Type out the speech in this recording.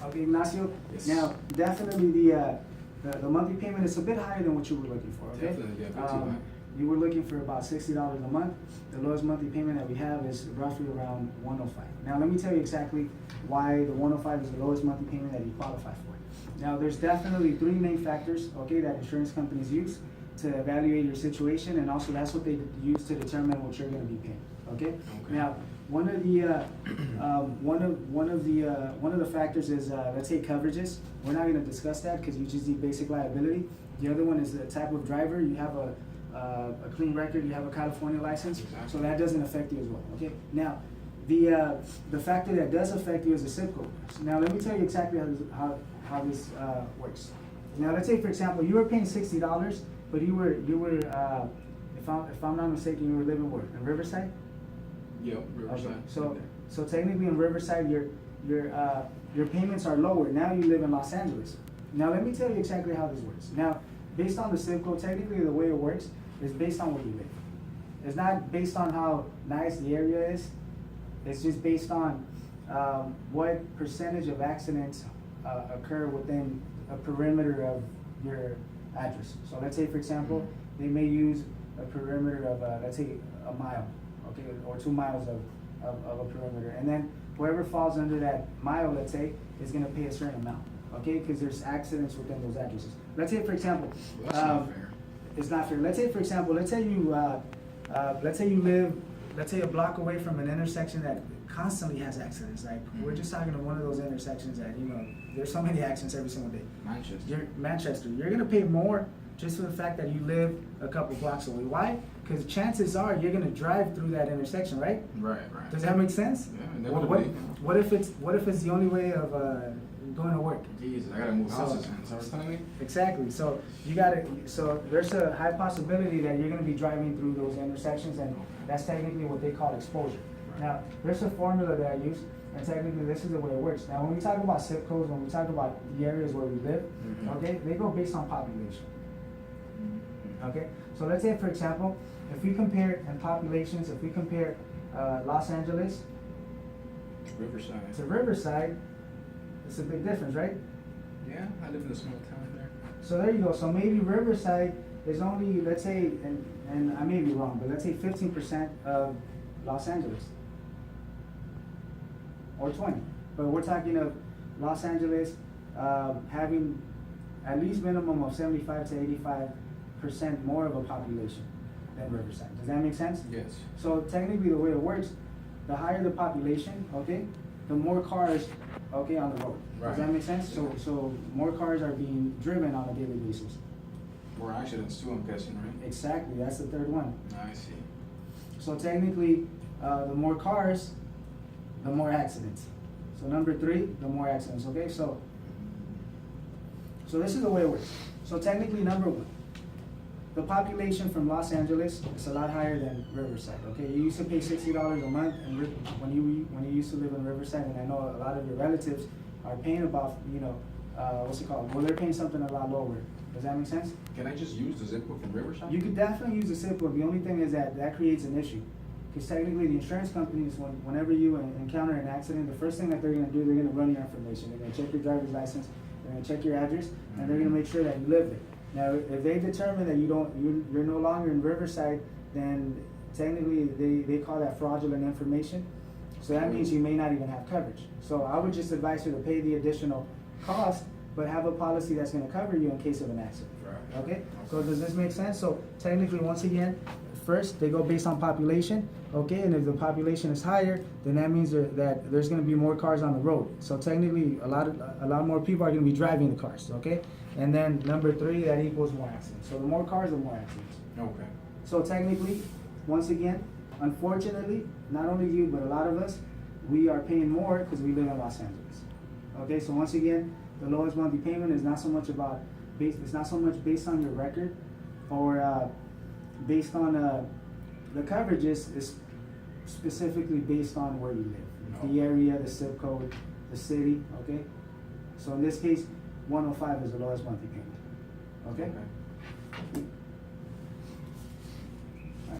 Okay, Ignacio. Yes. Now, definitely the monthly payment is a bit higher than what you were looking for. Okay. Definitely, yeah, a bit too high. You were looking for about $60 a month. The lowest monthly payment that we have is roughly around 105. Now, let me tell you exactly why the 105 is the lowest monthly payment that you qualify for. Now, there's definitely three main factors, okay, that insurance companies use to evaluate your situation, and also that's what they use to determine what you're going to be paying. Okay. Now, one of the factors is let's say coverages. We're not going to discuss that because you just need basic liability. The other one is the type of driver. You have a clean record. You have a California license, so that doesn't affect you as well. Okay. Now, the factor that does affect you is the zip code. Now, let me tell you exactly how this works. Now, let's say for example you were paying $60, but you were if I'm not mistaken, you were living where? In Riverside? Yep, Riverside. Okay. So technically in Riverside, your payments are lower. Now you live in Los Angeles. Now let me tell you exactly how this works. Now, based on the zip code, technically the way it works is based on where you live. It's not based on how nice the area is. It's just based on what percentage of accidents occur within a perimeter of your address. So let's say, for example, they may use a perimeter of, let's say, a mile, okay, or 2 miles of a perimeter. And then whoever falls under that mile, let's say, is going to pay a certain amount, okay, because there's accidents within those addresses. Let's say, for example, Well, that's not fair. It's not fair. Let's say, for example, let's say you live, let's say, a block away from an intersection that constantly has accidents. Like we're just talking about one of those intersections that, you know, there's so many accidents every single day. Manchester. You're gonna pay more just for the fact that you live a couple blocks away. Why? Because chances are you're gonna drive through that intersection, right? Right. Does that make sense? Yeah, What if it's the only way of going to work? Jesus, I gotta move houses in. So telling me? Exactly. So so there's a high possibility that you're gonna be driving through those intersections, and that's technically what they call exposure. Now, there's a formula that I use, and technically this is the way it works. Now, when we talk about zip codes, when we talk about the areas where we live, okay, they go based on population. Okay, so let's say, for example, if we compare in populations, if we compare Los Angeles Riverside. to Riverside, it's a big difference, right? Yeah, I live in a small town there. So there you go. So maybe Riverside is only, let's say, and I may be wrong, but let's say 15% of Los Angeles. Or 20. But we're talking of Los Angeles having at least minimum of 75 to 85% more of a population than Riverside. Does that make sense? Yes. So technically the way it works, the higher the population, okay, the more cars, okay, on the road. Right. Does that make sense? So more cars are being driven on a daily basis. More accidents too, I'm guessing, right? Exactly, that's the third one. I see. So technically, the more cars, the more accidents. So number 3, the more accidents, okay? So this is the way it works. So technically, number 1, the population from Los Angeles is a lot higher than Riverside, okay? You used to pay $60 a month and when you used to live in Riverside, and I know a lot of your relatives are paying about, you know, what's it called? Well, they're paying something a lot lower. Does that make sense? Can I just use the zip code from Riverside? You could definitely use the zip code. The only thing is that creates an issue. Because technically the insurance companies, whenever you encounter an accident, the first thing that they're going to do, they're going to run your information. They're going to check your driver's license, they're going to check your address, and they're going to make sure that you live there. Now, if they determine that you're no longer in Riverside, then technically they call that fraudulent information. So that means you may not even have coverage. So I would just advise you to pay the additional cost, but have a policy that's going to cover you in case of an accident. Right. Okay? So does this make sense? So technically, once again, first they go based on population, okay? And if the population is higher, then that means that there's going to be more cars on the road. So technically, a lot more people are going to be driving the cars, okay? And then number 3, that equals more accidents. So the more cars, the more accidents. Okay. So technically, once again, unfortunately, not only you, but a lot of us, we are paying more because we live in Los Angeles. Okay, so once again, the lowest monthly payment is not so much it's not so much based on your record or based on the coverages, is specifically based on where you live. The area, the zip code, the city, okay? So in this case, 105 is the lowest monthly payment. Okay?